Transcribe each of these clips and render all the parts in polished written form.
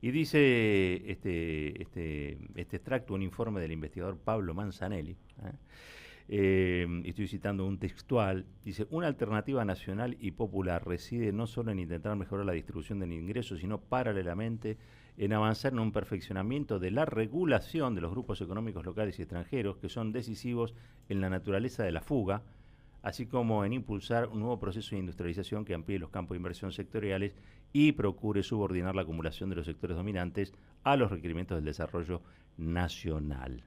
Y dice este extracto, un informe del investigador Pablo Manzanelli, estoy citando un textual, dice: una alternativa nacional y popular reside no solo en intentar mejorar la distribución del ingreso, sino paralelamente en avanzar en un perfeccionamiento de la regulación de los grupos económicos locales y extranjeros que son decisivos en la naturaleza de la fuga, así como en impulsar un nuevo proceso de industrialización que amplíe los campos de inversión sectoriales y procure subordinar la acumulación de los sectores dominantes a los requerimientos del desarrollo nacional.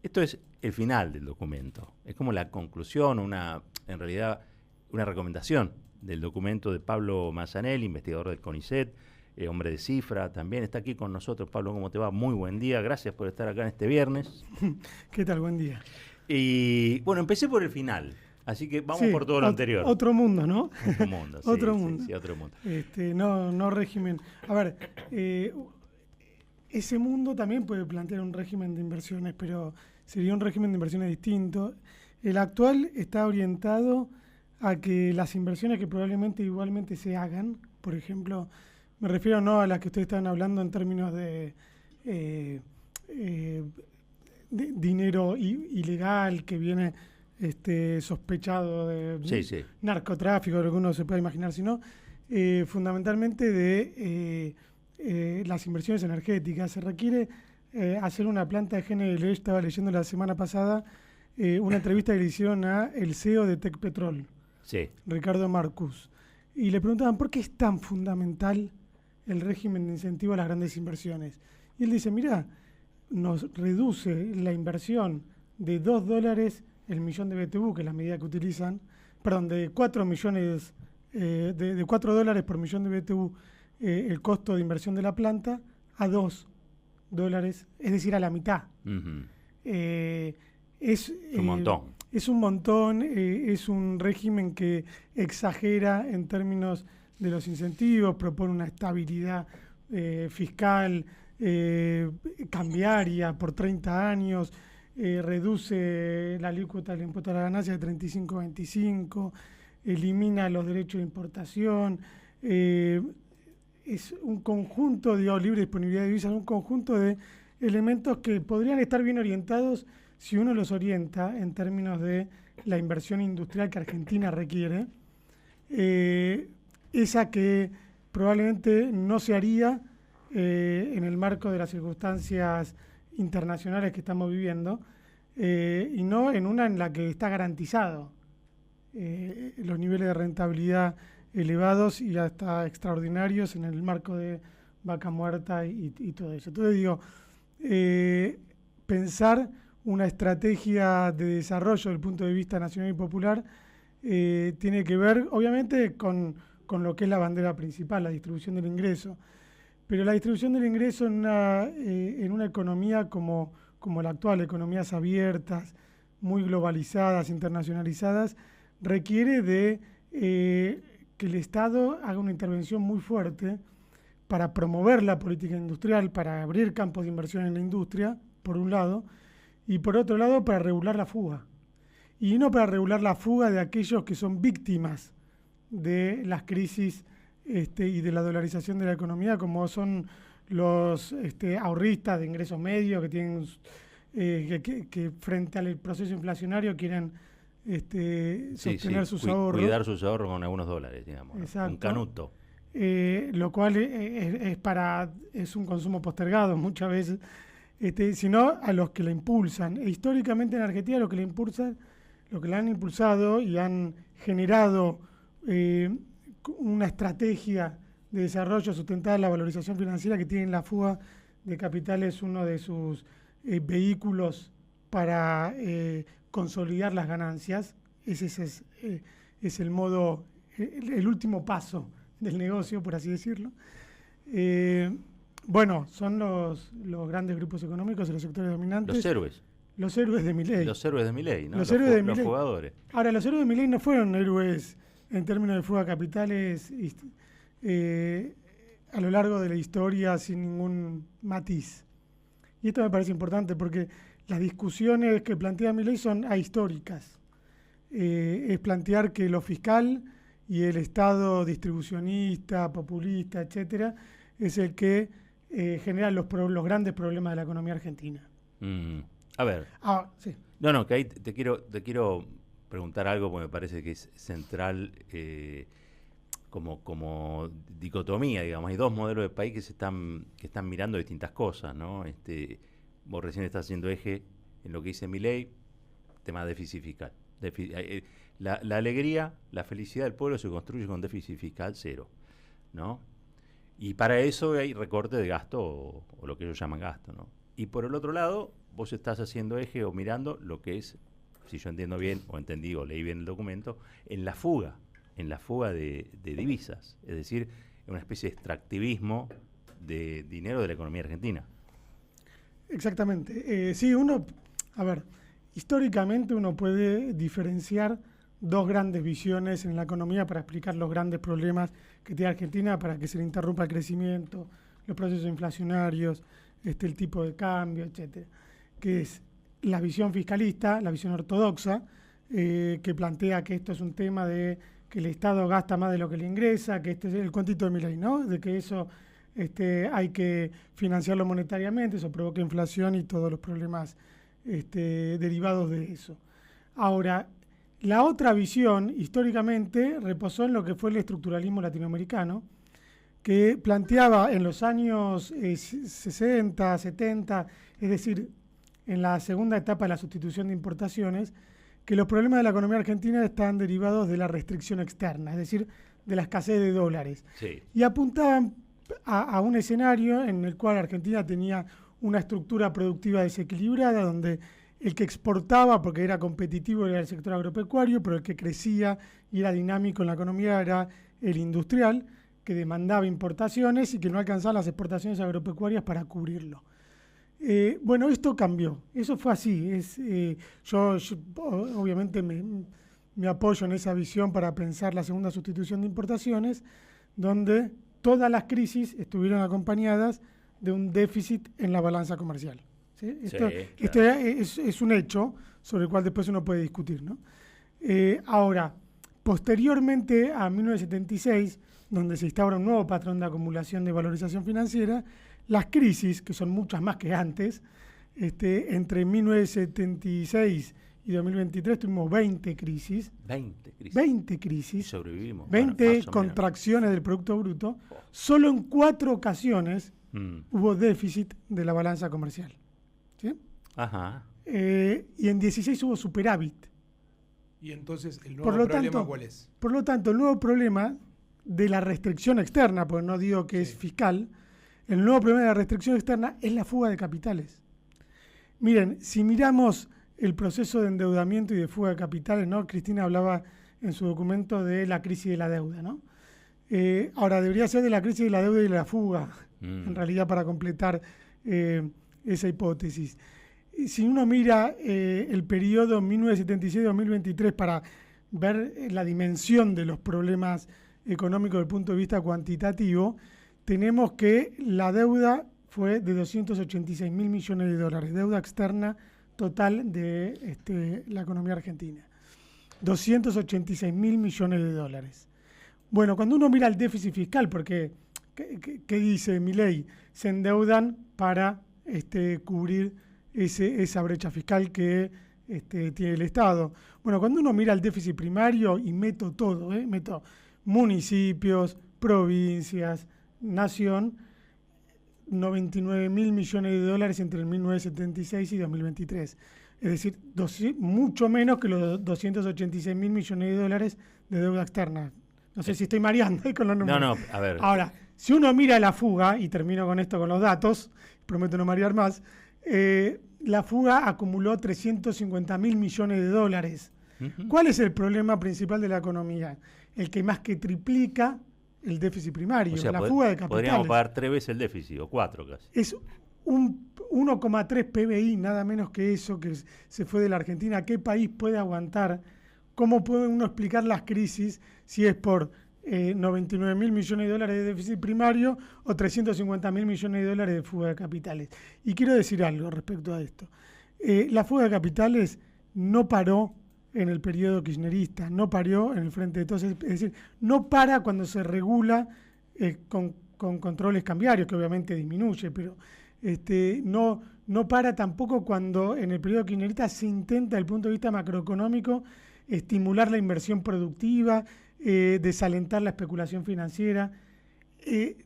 Esto es el final del documento, es como la conclusión, en realidad una recomendación del documento de Pablo Manzanelli, investigador del CONICET, hombre de cifra, también está aquí con nosotros. Pablo, ¿cómo te va? Muy buen día, gracias por estar acá en este viernes. ¿Qué tal? Buen día. Y bueno, empecé por el final, así que vamos por todo lo anterior. Otro mundo, ¿no? Otro mundo, sí, otro mundo. Sí, otro mundo. No régimen. A ver, ese mundo también puede plantear un régimen de inversiones, pero sería un régimen de inversiones distinto. El actual está orientado a que las inversiones que probablemente igualmente se hagan, por ejemplo, me refiero no a las que ustedes están hablando en términos de dinero ilegal que viene sospechado de narcotráfico, lo que uno se puede imaginar, sino fundamentalmente de las inversiones energéticas. Se requiere hacer una planta de GNL. Estaba leyendo la semana pasada una entrevista que le hicieron a el CEO de Tecpetrol, Ricardo Marcus, y le preguntaban por qué es tan fundamental el régimen de incentivo a las grandes inversiones. Y él dice: mira, nos reduce la inversión de $2 el millón de BTU, que es la medida que utilizan, perdón, de 4 millones, de $4 por millón de BTU, el costo de inversión de la planta, a $2, es decir, a la mitad. Uh-huh. Es un montón. Es un montón, es un régimen que exagera en términos de los incentivos, propone una estabilidad fiscal, cambiaria por 30 años, reduce la alícuota del impuesto a la ganancia de 35 a 25, elimina los derechos de importación, es un conjunto de libre disponibilidad de divisas, un conjunto de elementos que podrían estar bien orientados si uno los orienta en términos de la inversión industrial que Argentina requiere, esa que probablemente no se haría en el marco de las circunstancias internacionales que estamos viviendo, y no en una en la que está garantizado los niveles de rentabilidad elevados y hasta extraordinarios en el marco de vaca muerta y todo eso. Entonces digo, pensar una estrategia de desarrollo desde el punto de vista nacional y popular tiene que ver obviamente con lo que es la bandera principal, la distribución del ingreso. Pero la distribución del ingreso en una economía como la actual, economías abiertas, muy globalizadas, internacionalizadas, requiere de que el Estado haga una intervención muy fuerte para promover la política industrial, para abrir campos de inversión en la industria, por un lado, y por otro lado para regular la fuga. Y no para regular la fuga de aquellos que son víctimas de las crisis y de la dolarización de la economía, como son los ahorristas de ingresos medios que tienen que frente al proceso inflacionario quieren sostener sus ahorros. Cuidar sus ahorros con algunos dólares, digamos. Exacto. Un canuto. Lo cual es un consumo postergado muchas veces, sino a los que la impulsan. E históricamente en Argentina lo que la han impulsado y han generado una estrategia de desarrollo sustentada en la valorización financiera que tiene la fuga de capitales, uno de sus vehículos para consolidar las ganancias. Ese es el modo, el último paso del negocio, por así decirlo. Bueno, son los grandes grupos económicos y los sectores dominantes. Los héroes. Los héroes de Milei. Los héroes de Milei, ¿no? Los jugadores. Ahora, los héroes de Milei no fueron héroes en términos de fuga de capitales a lo largo de la historia sin ningún matiz. Y esto me parece importante porque las discusiones que plantea Milei son ahistóricas. Es plantear que lo fiscal y el Estado distribucionista, populista, etcétera, es el que generan los grandes problemas de la economía argentina. A ver. Sí. No, que ahí te quiero preguntar algo porque me parece que es central como dicotomía, digamos. Hay dos modelos de país que están mirando distintas cosas, ¿no? Vos recién estás haciendo eje en lo que dice Milei, tema de déficit fiscal. La alegría, la felicidad del pueblo se construye con déficit fiscal cero, ¿no? Y para eso hay recorte de gasto o lo que ellos llaman gasto, ¿no? Y por el otro lado, vos estás haciendo eje o mirando lo que es, si yo entiendo bien, o entendí o leí bien el documento, en la fuga de divisas, es decir, en una especie de extractivismo de dinero de la economía argentina. Exactamente. Sí, históricamente uno puede diferenciar dos grandes visiones en la economía para explicar los grandes problemas que tiene Argentina, para que se le interrumpa el crecimiento, los procesos inflacionarios, el tipo de cambio, etcétera, que es la visión fiscalista, la visión ortodoxa, que plantea que esto es un tema de que el Estado gasta más de lo que le ingresa, que este es el cuentito de Milei, ¿no? De que eso hay que financiarlo monetariamente, eso provoca inflación y todos los problemas derivados de eso. Ahora, la otra visión, históricamente, reposó en lo que fue el estructuralismo latinoamericano, que planteaba en los años 60, 70, es decir, en la segunda etapa de la sustitución de importaciones, que los problemas de la economía argentina están derivados de la restricción externa, es decir, de la escasez de dólares. Sí. Y apuntaban a un escenario en el cual Argentina tenía una estructura productiva desequilibrada, donde el que exportaba, porque era competitivo, era el sector agropecuario, pero el que crecía y era dinámico en la economía era el industrial, que demandaba importaciones y que no alcanzaba las exportaciones agropecuarias para cubrirlo. Bueno, esto cambió, eso fue así. Yo obviamente me apoyo en esa visión para pensar la segunda sustitución de importaciones, donde todas las crisis estuvieron acompañadas de un déficit en la balanza comercial. ¿Sí? Esto es un hecho sobre el cual después uno puede discutir, ¿no? Ahora, posteriormente a 1976, donde se instaura un nuevo patrón de acumulación de valorización financiera, las crisis, que son muchas más que antes, entre 1976 y 2023 tuvimos 20 crisis. 20 crisis. Sobrevivimos. 20 contracciones del Producto Bruto. Solo en 4 ocasiones hubo déficit de la balanza comercial. ¿Sí? Ajá. Y en 16 hubo superávit. ¿Y entonces el nuevo problema cuál es? Por lo tanto, el nuevo problema de la restricción externa, porque no digo que es fiscal, el nuevo problema de la restricción externa es la fuga de capitales. Miren, si miramos el proceso de endeudamiento y de fuga de capitales, ¿no? Cristina hablaba en su documento de la crisis de la deuda, ¿no? Ahora, debería ser de la crisis de la deuda y de la fuga, en realidad, para completar esa hipótesis. Si uno mira el periodo 1976-2023 para ver la dimensión de los problemas económicos desde el punto de vista cuantitativo, tenemos que la deuda fue de 286 mil millones de dólares, deuda externa total de la economía argentina. 286 mil millones de dólares. Bueno, cuando uno mira el déficit fiscal, porque, ¿qué dice Milei? Se endeudan para cubrir esa brecha fiscal que tiene el Estado. Bueno, cuando uno mira el déficit primario, y meto todo, meto municipios, provincias, nación, 99 mil millones de dólares entre el 1976 y 2023. Es decir, mucho menos que los 286 mil millones de dólares de deuda externa. No sé si estoy mareando con los números. No, a ver. Ahora, si uno mira la fuga, y termino con esto con los datos, prometo no marear más, la fuga acumuló 350 mil millones de dólares. ¿Cuál es el problema principal de la economía? El que más que triplica el déficit primario, o sea, la fuga de capitales. Podríamos pagar 3 veces el déficit, o 4 casi. Es un 1,3 PBI, nada menos que eso, que se fue de la Argentina. ¿Qué país puede aguantar? ¿Cómo puede uno explicar las crisis si es por 99 mil millones de dólares de déficit primario o 350 mil millones de dólares de fuga de capitales? Y quiero decir algo respecto a esto. La fuga de capitales no paró en el periodo kirchnerista, no paró en el Frente de Todos, es decir, no para cuando se regula con con controles cambiarios, que obviamente disminuye, pero no para tampoco cuando en el periodo kirchnerista se intenta, desde el punto de vista macroeconómico, estimular la inversión productiva, desalentar la especulación financiera.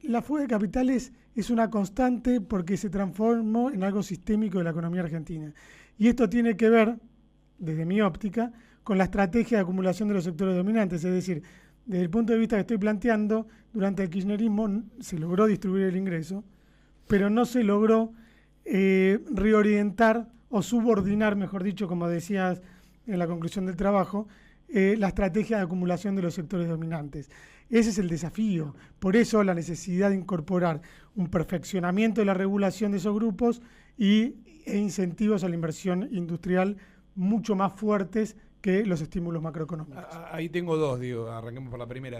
La fuga de capitales es una constante porque se transformó en algo sistémico de la economía argentina. Y esto tiene que ver, desde mi óptica, con la estrategia de acumulación de los sectores dominantes. Es decir, desde el punto de vista que estoy planteando, durante el kirchnerismo se logró distribuir el ingreso, pero no se logró reorientar o subordinar, mejor dicho, como decías en la conclusión del trabajo, la estrategia de acumulación de los sectores dominantes. Ese es el desafío. Por eso la necesidad de incorporar un perfeccionamiento de la regulación de esos grupos e incentivos a la inversión industrial mucho más fuertes que los estímulos macroeconómicos. Ahí tengo dos, digo, arranquemos por la primera.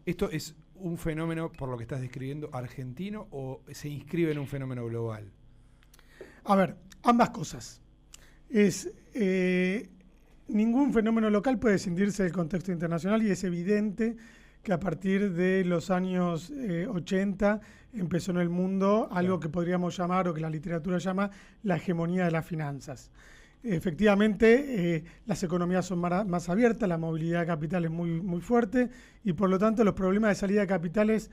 ¿Esto es un fenómeno, por lo que estás describiendo, argentino o se inscribe en un fenómeno global? A ver, ambas cosas. Ningún fenómeno local puede escindirse del contexto internacional y es evidente que a partir de los años 80 empezó en el mundo algo que podríamos llamar, o que la literatura llama, la hegemonía de las finanzas. Efectivamente, las economías son más abiertas, la movilidad de capital es muy fuerte y por lo tanto los problemas de salida de capitales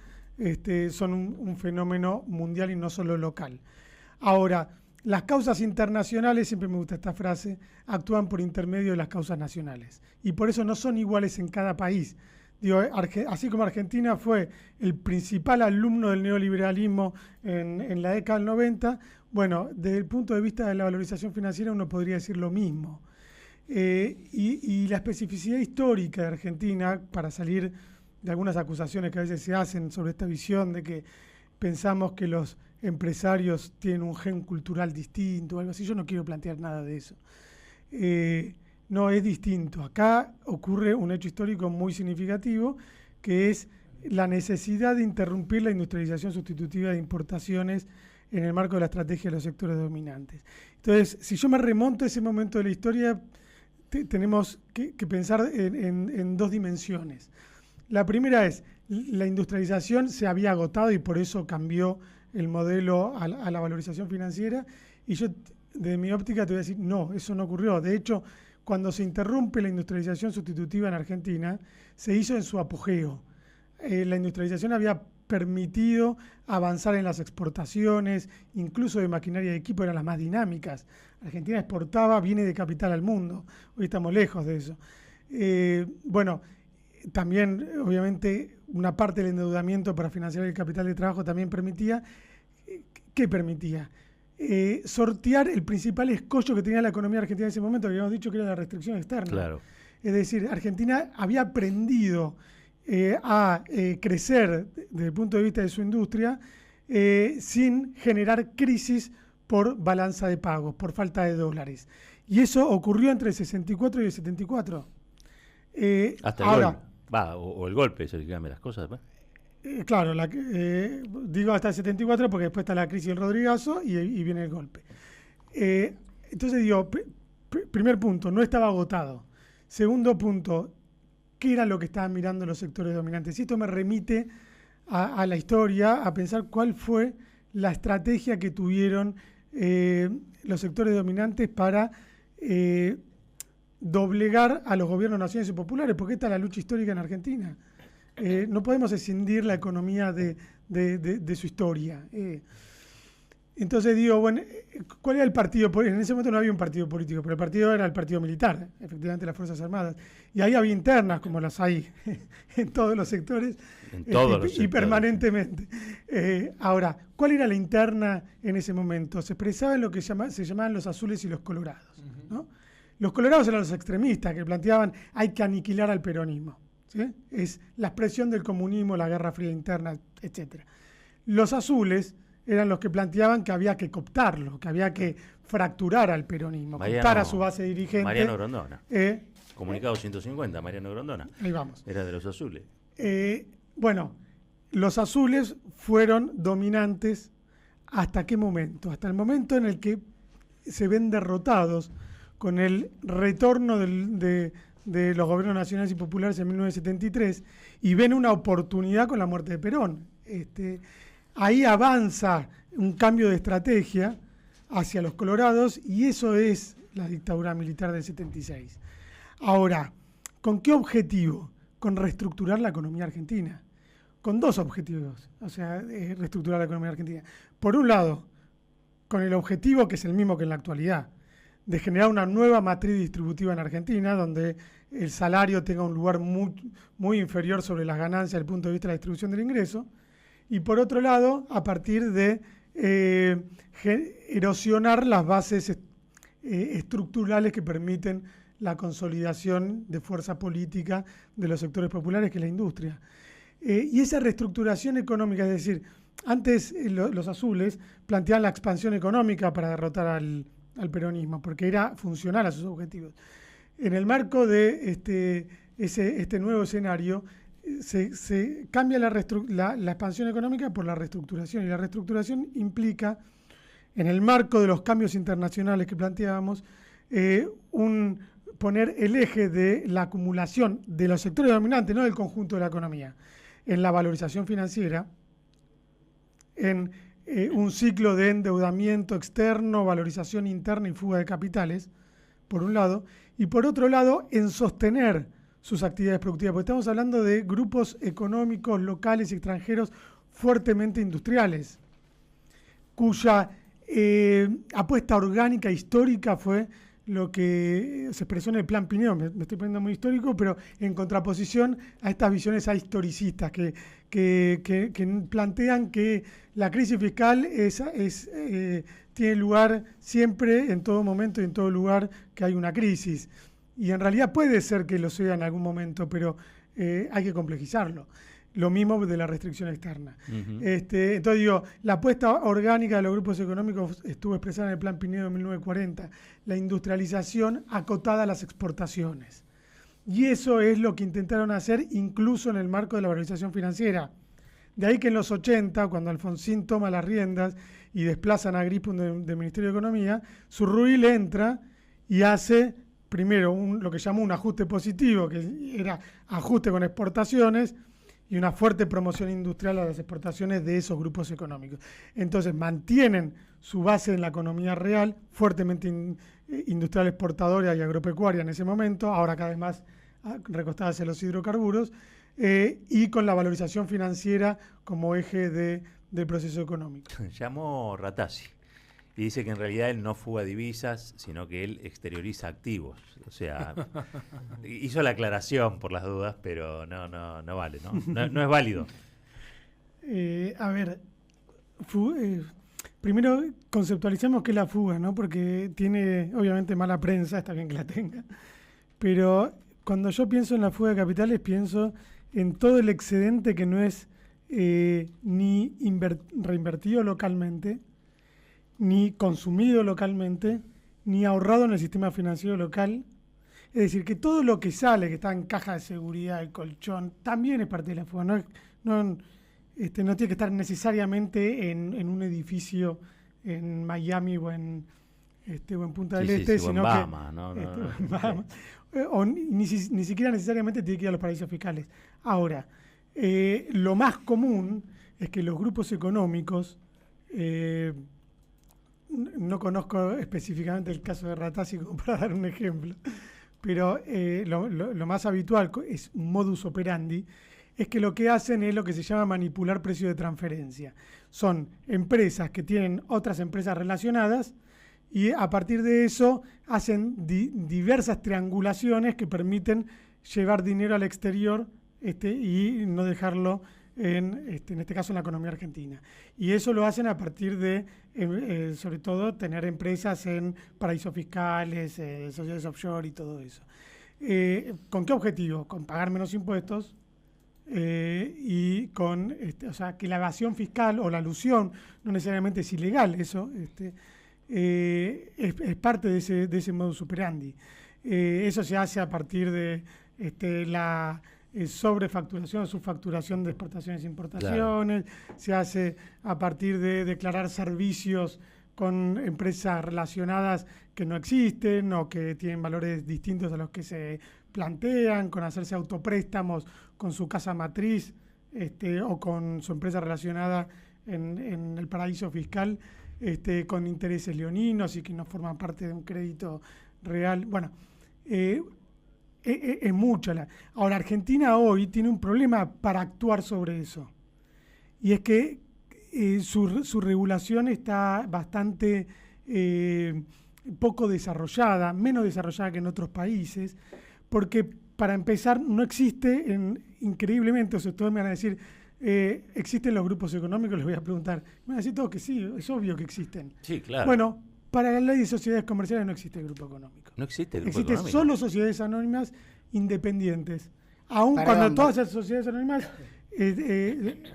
son un fenómeno mundial y no solo local. Ahora, las causas internacionales, siempre me gusta esta frase, actúan por intermedio de las causas nacionales y por eso no son iguales en cada país. Digo, así como Argentina fue el principal alumno del neoliberalismo en la década del 90, bueno, desde el punto de vista de la valorización financiera uno podría decir lo mismo. Y la especificidad histórica de Argentina, para salir de algunas acusaciones que a veces se hacen sobre esta visión de que pensamos que los empresarios tienen un gen cultural distinto o algo así, yo no quiero plantear nada de eso. No, es distinto. Acá ocurre un hecho histórico muy significativo, que es la necesidad de interrumpir la industrialización sustitutiva de importaciones en el marco de la estrategia de los sectores dominantes. Entonces, si yo me remonto a ese momento de la historia, tenemos que pensar en dos dimensiones. La primera es, la industrialización se había agotado y por eso cambió el modelo a la valorización financiera, y yo, desde mi óptica, te voy a decir, no, eso no ocurrió. De hecho, cuando se interrumpe la industrialización sustitutiva en Argentina, se hizo en su apogeo. La industrialización había permitido avanzar en las exportaciones, incluso de maquinaria y equipo eran las más dinámicas. Argentina exportaba bienes de capital al mundo, hoy estamos lejos de eso. Bueno, también obviamente una parte del endeudamiento para financiar el capital de trabajo también permitía, ¿qué permitía? Sortear el principal escollo que tenía la economía argentina en ese momento, que habíamos dicho que era la restricción externa. Claro. Es decir, Argentina había aprendido a crecer desde el punto de vista de su industria sin generar crisis por balanza de pagos, por falta de dólares. Y eso ocurrió entre el 64 y el 74. Hasta ahora, el golpe. O el golpe, eso que cambia las cosas. Claro, digo hasta el 74 porque después está la crisis del Rodrigazo y viene el golpe. Entonces digo, primer punto, no estaba agotado. Segundo punto, ¿qué era lo que estaban mirando los sectores dominantes? Y esto me remite a la historia, a pensar cuál fue la estrategia que tuvieron los sectores dominantes para doblegar a los gobiernos nacionales y populares, porque esta es la lucha histórica en Argentina. No podemos escindir la economía de su historia. Entonces digo, bueno, ¿cuál era el partido político? En ese momento no había un partido político, pero el partido era el partido militar, efectivamente las Fuerzas Armadas. Y ahí había internas, como las hay en todos los sectores, y permanentemente. Ahora, ¿cuál era la interna en ese momento? Se expresaba en lo que se llamaban los azules y los colorados, ¿no? Los colorados eran los extremistas que planteaban hay que aniquilar al peronismo, ¿sí? Es la expresión del comunismo, la guerra fría interna, etc. Los azules eran los que planteaban que había que cooptarlo, que había que fracturar al peronismo, cooptar a su base dirigente. Mariano Grondona. Comunicado 150, Mariano Grondona. Ahí vamos. Era de los azules. Bueno, los azules fueron dominantes ¿hasta qué momento? Hasta el momento en el que se ven derrotados con el retorno de los gobiernos nacionales y populares en 1973 y ven una oportunidad con la muerte de Perón. ahí avanza un cambio de estrategia hacia los colorados y eso es la dictadura militar del 76. Ahora, ¿con qué objetivo? Con reestructurar la economía argentina. Con dos objetivos, o sea, reestructurar la economía argentina. Por un lado, con el objetivo que es el mismo que en la actualidad, de generar una nueva matriz distributiva en Argentina, donde el salario tenga un lugar muy inferior sobre las ganancias desde el punto de vista de la distribución del ingreso, y por otro lado, a partir de erosionar las bases estructurales que permiten la consolidación de fuerza política de los sectores populares, que es la industria. Y esa reestructuración económica, es decir, antes los azules planteaban la expansión económica para derrotar al peronismo, porque era funcional a sus objetivos. En el marco de este nuevo escenario, se cambia la expansión económica por la reestructuración, y la reestructuración implica, en el marco de los cambios internacionales que planteábamos, poner el eje de la acumulación de los sectores dominantes, no del conjunto de la economía, en la valorización financiera, en un ciclo de endeudamiento externo, valorización interna y fuga de capitales, por un lado, y por otro lado, en sostener sus actividades productivas, porque estamos hablando de grupos económicos locales y extranjeros fuertemente industriales, cuya apuesta orgánica histórica fue lo que se expresó en el Plan Pinedo. Me estoy poniendo muy histórico, pero en contraposición a estas visiones historicistas que plantean que la crisis fiscal tiene lugar siempre, en todo momento y en todo lugar que hay una crisis. Y en realidad puede ser que lo sea en algún momento, pero hay que complejizarlo. Lo mismo de la restricción externa. Uh-huh. Entonces digo, la apuesta orgánica de los grupos económicos estuvo expresada en el Plan Pinedo de 1940, la industrialización acotada a las exportaciones. Y eso es lo que intentaron hacer incluso en el marco de la valorización financiera. De ahí que en los 80, cuando Alfonsín toma las riendas y desplazan a Grispun del Ministerio de Economía, Zurruil entra y hace primero lo que llamó un ajuste positivo, que era ajuste con exportaciones, y una fuerte promoción industrial a las exportaciones de esos grupos económicos. Entonces mantienen su base en la economía real, fuertemente industrial exportadora y agropecuaria en ese momento, ahora cada vez más recostadas en los hidrocarburos, y con la valorización financiera como eje del proceso económico. Llamó Ratazzi y dice que en realidad él no fuga divisas, sino que él exterioriza activos. O sea, hizo la aclaración por las dudas, pero no vale, no es válido. A ver, primero conceptualicemos qué es la fuga, ¿no? Porque tiene obviamente mala prensa, está bien que la tenga, pero cuando yo pienso en la fuga de capitales pienso en todo el excedente que no es ni reinvertido localmente, ni consumido localmente, ni ahorrado en el sistema financiero local. Es decir, que todo lo que sale, que está en caja de seguridad, el colchón, también es parte de la fuga. No tiene que estar necesariamente en un edificio en Miami o en Punta del Este, sino Bahamas, o ni siquiera necesariamente tiene que ir a los paraísos fiscales. Ahora, lo más común es que los grupos económicos, no conozco específicamente el caso de Ratazzi como para dar un ejemplo, pero lo más habitual es un modus operandi, es que lo que hacen es lo que se llama manipular precios de transferencia. Son empresas que tienen otras empresas relacionadas y a partir de eso hacen diversas triangulaciones que permiten llevar dinero al exterior y no dejarlo en este caso en la economía argentina. Y eso lo hacen a partir de, sobre todo, tener empresas en paraísos fiscales, sociedades offshore y todo eso. ¿Con qué objetivo? Con pagar menos impuestos y con, o sea, que la evasión fiscal o la elusión no necesariamente es ilegal, eso es parte de ese modus operandi. Eso se hace a partir de la sobrefacturación o subfacturación de exportaciones e importaciones, claro. Se hace a partir de declarar servicios con empresas relacionadas que no existen o que tienen valores distintos a los que se plantean, con hacerse autopréstamos con su casa matriz o con su empresa relacionada en el paraíso fiscal, con intereses leoninos y que no forman parte de un crédito real. Bueno, es mucho. Ahora, Argentina hoy tiene un problema para actuar sobre eso. Y es que su regulación está bastante poco desarrollada, menos desarrollada que en otros países, porque para empezar no existe, increíblemente, o sea, ustedes me van a decir, ¿existen los grupos económicos? Les voy a preguntar. Me van a decir todos que sí, es obvio que existen. Sí, claro. Bueno, para la ley de sociedades comerciales no existe el grupo económico. No existe el grupo existe económico. Solo sociedades anónimas independientes. Aun cuando todas esas sociedades anónimas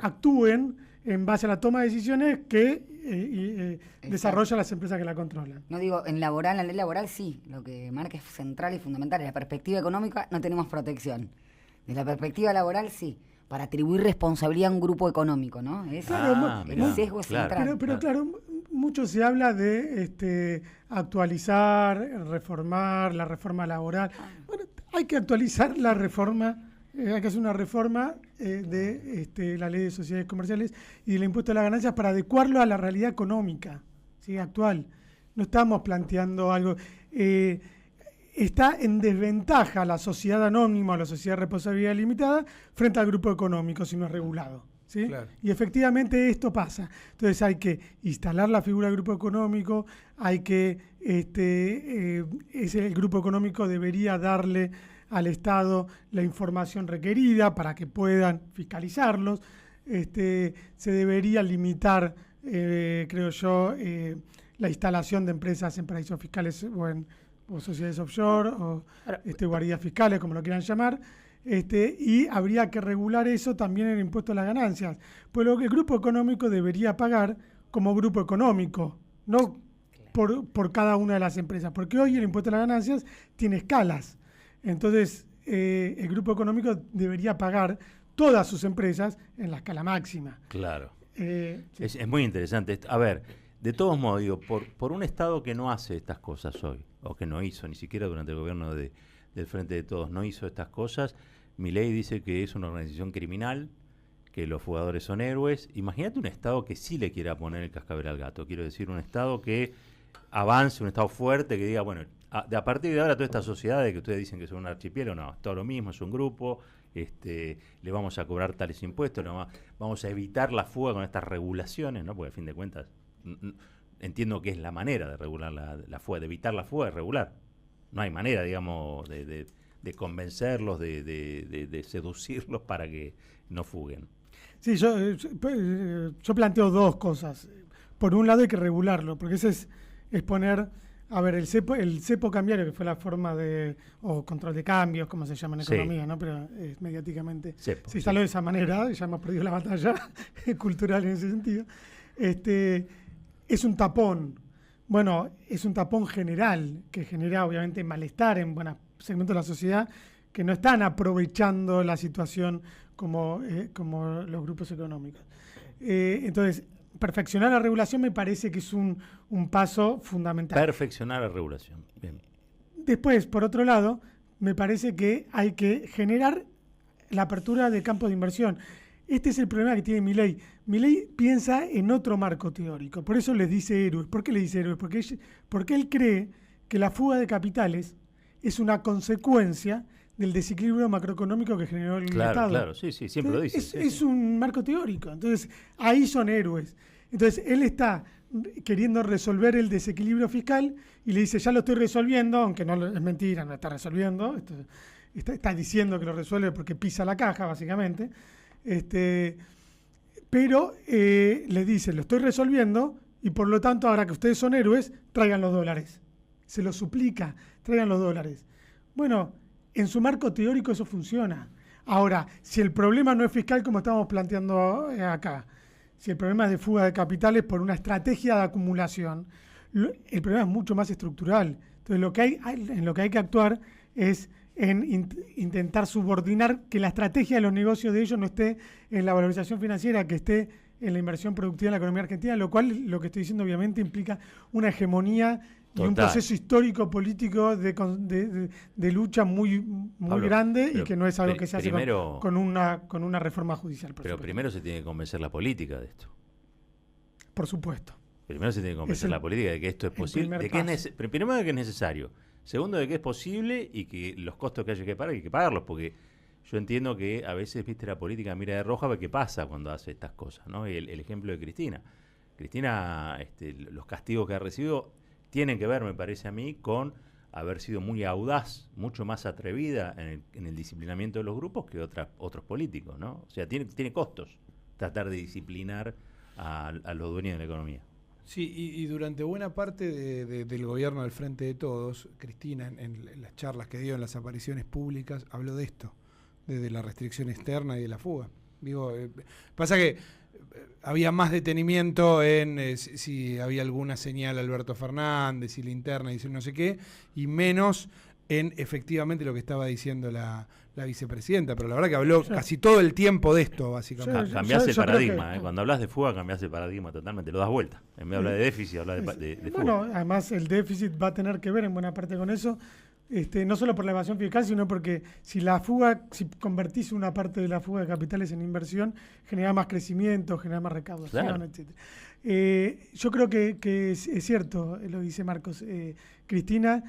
actúen en base a la toma de decisiones que desarrollan las empresas que la controlan. No digo, en la ley laboral sí, lo que marca es central y fundamental. En la perspectiva económica no tenemos protección. Desde la perspectiva laboral sí, para atribuir responsabilidad a un grupo económico, ¿no? El sesgo es central. Pero claro, mucho se habla de actualizar, reformar, la reforma laboral. Bueno, hay que actualizar la reforma. Hay que hacer una reforma de la ley de sociedades comerciales y del impuesto a las ganancias para adecuarlo a la realidad económica, ¿sí? Actual. No estamos planteando algo. Está en desventaja la sociedad anónima o la sociedad de responsabilidad limitada frente al grupo económico si no es regulado, ¿sí? Claro. Y efectivamente esto pasa. Entonces hay que instalar la figura del grupo económico, hay que el grupo económico debería darle al Estado la información requerida para que puedan fiscalizarlos. Se debería limitar, creo yo, la instalación de empresas en paraísos fiscales o sociedades offshore o guaridas fiscales, como lo quieran llamar. Y habría que regular eso también en el impuesto a las ganancias. Pues lo que el grupo económico debería pagar como grupo económico, no por cada una de las empresas, porque hoy el impuesto a las ganancias tiene escalas. Entonces, el grupo económico debería pagar todas sus empresas en la escala máxima. Claro. Sí. Es muy interesante. A ver, de todos modos, digo, por un Estado que no hace estas cosas hoy, o que no hizo, ni siquiera durante el gobierno del Frente de Todos, no hizo estas cosas, Milei dice que es una organización criminal, que los jugadores son héroes. Imagínate un Estado que sí le quiera poner el cascabel al gato. Quiero decir, un Estado que avance, un Estado fuerte, que diga, bueno, a partir de ahora toda esta sociedad de que ustedes dicen que son un archipiélago, no, es todo lo mismo, es un grupo, le vamos a cobrar tales impuestos, vamos a evitar la fuga con estas regulaciones, ¿no? Porque a fin de cuentas entiendo que es la manera de regular la fuga, de evitar la fuga, es regular. No hay manera, digamos, de convencerlos, de seducirlos para que no fuguen. Sí, yo planteo dos cosas. Por un lado hay que regularlo, porque ese es poner... A ver, el cepo cambiario, que fue la forma o control de cambios, como se llama en economía, ¿no? Pero mediáticamente cepo, se instaló de esa manera, ya hemos perdido la batalla cultural en ese sentido. Es un tapón. Bueno, es un tapón general, que genera obviamente malestar en buenos segmentos de la sociedad que no están aprovechando la situación como los grupos económicos. Entonces, perfeccionar la regulación me parece que es un paso fundamental. Perfeccionar la regulación. Bien. Después, por otro lado, me parece que hay que generar la apertura de campos de inversión. Este es el problema que tiene Milei. Milei piensa en otro marco teórico. Por eso les dice héroes. ¿Por qué le dice héroes? Porque él cree que la fuga de capitales es una consecuencia del desequilibrio macroeconómico que generó el Estado. Claro, sí, siempre lo dice. Es un marco teórico. Entonces, ahí son héroes. Entonces, él está queriendo resolver el desequilibrio fiscal y le dice, ya lo estoy resolviendo, aunque no es mentira, no está resolviendo. Está diciendo que lo resuelve porque pisa la caja, básicamente. Pero le dice, lo estoy resolviendo y por lo tanto, ahora que ustedes son héroes, traigan los dólares. Se lo suplica, traigan los dólares. Bueno, en su marco teórico eso funciona. Ahora, si el problema no es fiscal como estamos planteando acá, si el problema es de fuga de capitales por una estrategia de acumulación, el problema es mucho más estructural. Entonces, en lo que hay que actuar es en intentar subordinar que la estrategia de los negocios de ellos no esté en la valorización financiera, que esté en la inversión productiva en la economía argentina, lo cual, lo que estoy diciendo obviamente implica una hegemonía y un proceso histórico político de lucha muy Pablo, grande, y que no es algo que se hace primero, con una reforma judicial. Pero primero se tiene que convencer la política de esto. Por supuesto. Primero se tiene que convencer la política de que esto es posible, primero de que es necesario, segundo de que es posible y que los costos que haya que pagar hay que pagarlos, porque yo entiendo que a veces, viste, la política mira de roja a ver qué pasa cuando hace estas cosas, ¿no? El ejemplo de Cristina. Cristina, los castigos que ha recibido tienen que ver, me parece a mí, con haber sido muy audaz, mucho más atrevida en el disciplinamiento de los grupos que otros políticos, ¿no? O sea, tiene costos tratar de disciplinar a los dueños de la economía. Sí, y durante buena parte del gobierno del Frente de Todos, Cristina, en las charlas que dio, en las apariciones públicas, habló de esto, de la restricción externa y de la fuga. Digo, pasa que había más detenimiento en si había alguna señal Alberto Fernández y la interna y no sé qué, y menos en efectivamente lo que estaba diciendo la vicepresidenta, pero la verdad que habló casi todo el tiempo de esto, básicamente. Cambiás el paradigma, cuando hablas de fuga cambiás el paradigma totalmente, lo das vuelta. En vez de hablar de déficit, hablas de fuga. Bueno, además el déficit va a tener que ver en buena parte con eso, no solo por la evasión fiscal, sino porque si convertís una parte de la fuga de capitales en inversión, genera más crecimiento, genera más recaudación, claro, etc. Yo creo que es cierto, lo dice Marcos. Cristina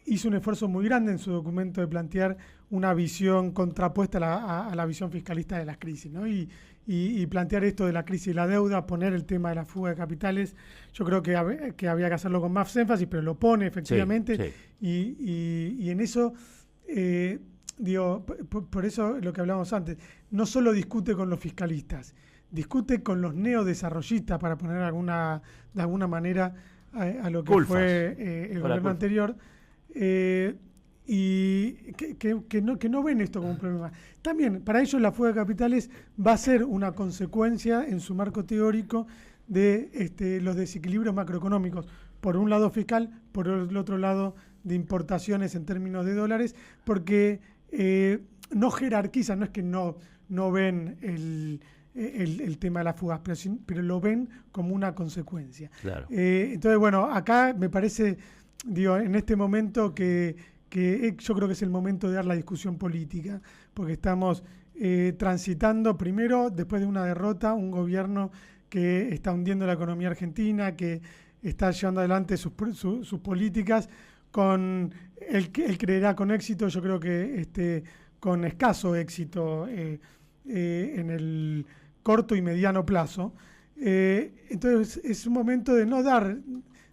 hizo un esfuerzo muy grande en su documento de plantear una visión contrapuesta a la visión fiscalista de las crisis, ¿no? Y plantear esto de la crisis y la deuda, poner el tema de la fuga de capitales. Yo creo que había que hacerlo con más énfasis, pero lo pone efectivamente. Sí, sí. Y en eso, por eso lo que hablábamos antes, no solo discute con los fiscalistas, discute con los neodesarrollistas, para poner de alguna manera a lo que fue el gobierno anterior. Y que no ven esto como un problema. También, para ellos la fuga de capitales va a ser una consecuencia en su marco teórico de los desequilibrios macroeconómicos, por un lado fiscal, por el otro lado de importaciones en términos de dólares, porque no jerarquizan, no es que no ven el tema de las fugas, pero lo ven como una consecuencia. Claro. Entonces, bueno, acá me parece, en este momento que yo creo que es el momento de dar la discusión política, porque estamos transitando primero, después de una derrota, un gobierno que está hundiendo la economía argentina, que está llevando adelante sus políticas, él creerá con éxito, yo creo que con escaso éxito en el corto y mediano plazo. Entonces es un momento de no dar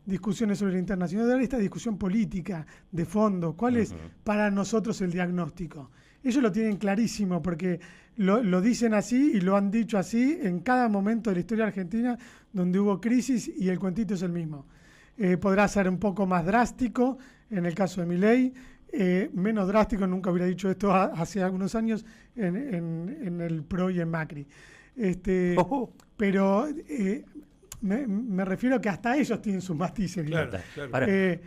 discusiones sobre la internacional, dar esta discusión política de fondo. ¿Cuál es para nosotros el diagnóstico? Ellos lo tienen clarísimo, porque lo dicen así y lo han dicho así en cada momento de la historia argentina donde hubo crisis, y el cuentito es el mismo. Podrá ser un poco más drástico en el caso de Milei, menos drástico, nunca hubiera dicho esto hace algunos años, en el PRO y en Macri. Pero me refiero a que hasta ellos tienen sus matices. Claro.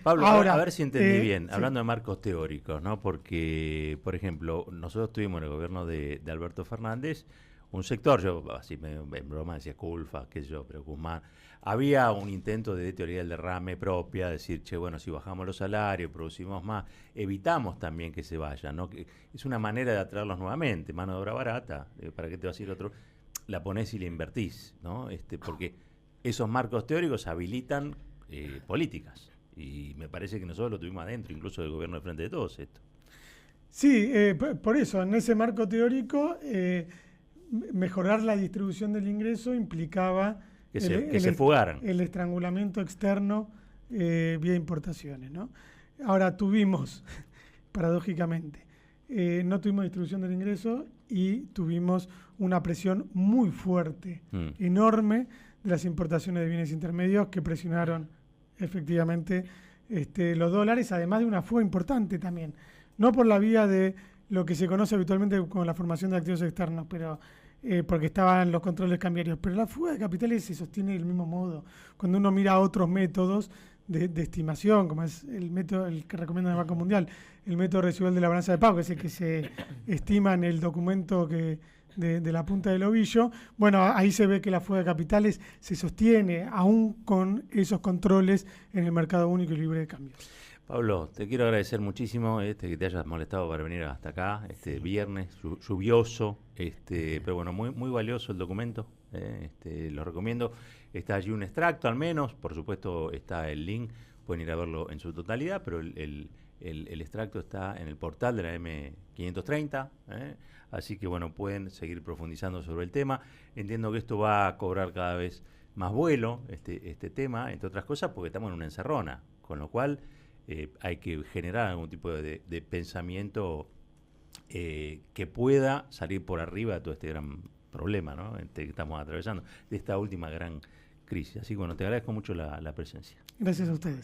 Pablo, ahora, a ver si entendí bien, hablando de marcos teóricos, ¿no? Porque, por ejemplo, nosotros tuvimos en el gobierno de Alberto Fernández un sector, yo así en broma decía Culfa, qué sé yo, pero Guzmán, había un intento de teoría del derrame propia, decir, bueno, si bajamos los salarios, producimos más, evitamos también que se vayan, ¿no? Que es una manera de atraerlos nuevamente, mano de obra barata, ¿para qué te vas a ir otro? La ponés y la invertís, ¿no? Porque esos marcos teóricos habilitan políticas, y me parece que nosotros lo tuvimos adentro, incluso del gobierno de Frente de Todos esto. Sí, por eso, en ese marco teórico, mejorar la distribución del ingreso implicaba que se fugaran. El estrangulamiento externo vía importaciones, ¿no? Ahora tuvimos, paradójicamente, no tuvimos distribución del ingreso y tuvimos una presión muy fuerte, enorme, de las importaciones de bienes intermedios, que presionaron efectivamente los dólares, además de una fuga importante también, no por la vía de lo que se conoce habitualmente como la formación de activos externos, pero porque estaban los controles cambiarios, pero la fuga de capitales se sostiene del mismo modo. Cuando uno mira otros métodos de estimación, como es el método, el que recomienda el Banco Mundial, el método residual de la balanza de pago, que es el que se estima en el documento que de la punta del ovillo. Bueno, ahí se ve que la fuga de capitales se sostiene aún con esos controles en el mercado único y libre de cambio. Pablo, te quiero agradecer muchísimo que te hayas molestado para venir hasta acá, viernes lluvioso, pero bueno, muy, muy valioso el documento, lo recomiendo. Está allí un extracto al menos, por supuesto está el link, pueden ir a verlo en su totalidad, pero el extracto está en el portal de la M530, así que bueno, pueden seguir profundizando sobre el tema. Entiendo que esto va a cobrar cada vez más vuelo, este tema, entre otras cosas, porque estamos en una encerrona, con lo cual hay que generar algún tipo de pensamiento que pueda salir por arriba de todo este gran problema, ¿no? Que estamos atravesando, de esta última gran crisis. Así que bueno, te agradezco mucho la presencia. Gracias a ustedes.